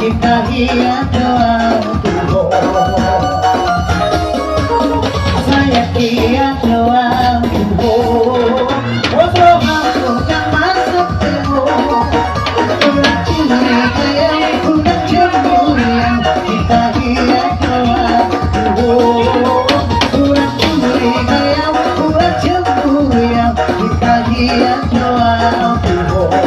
kita hias doa Tuhan. Saya hias doa Tuhan. Oh doaku yang masuk Tuhan. Udah curiga yang udah cemburu yang kita hias doa Tuhan. Udah curiga yang udah cemburu yang kita hias doa Tuhan.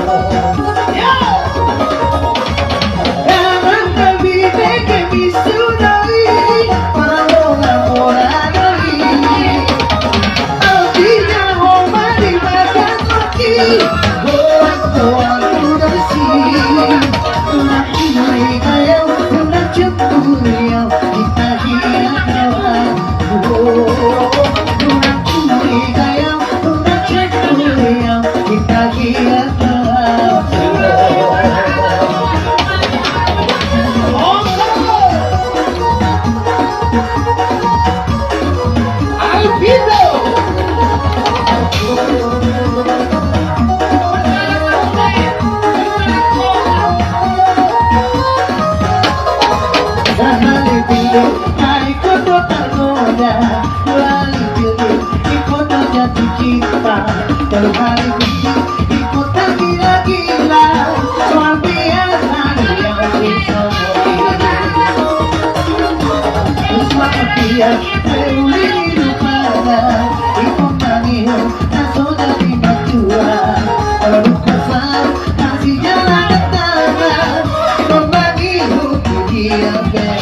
Kalau hari ini ikut gila-gila soal biasa yang bisa Uswak dia Meuli rupanya ikut manggil dan sudah dibatua kalau lupa masih jalan ke tangan berbagi hati dia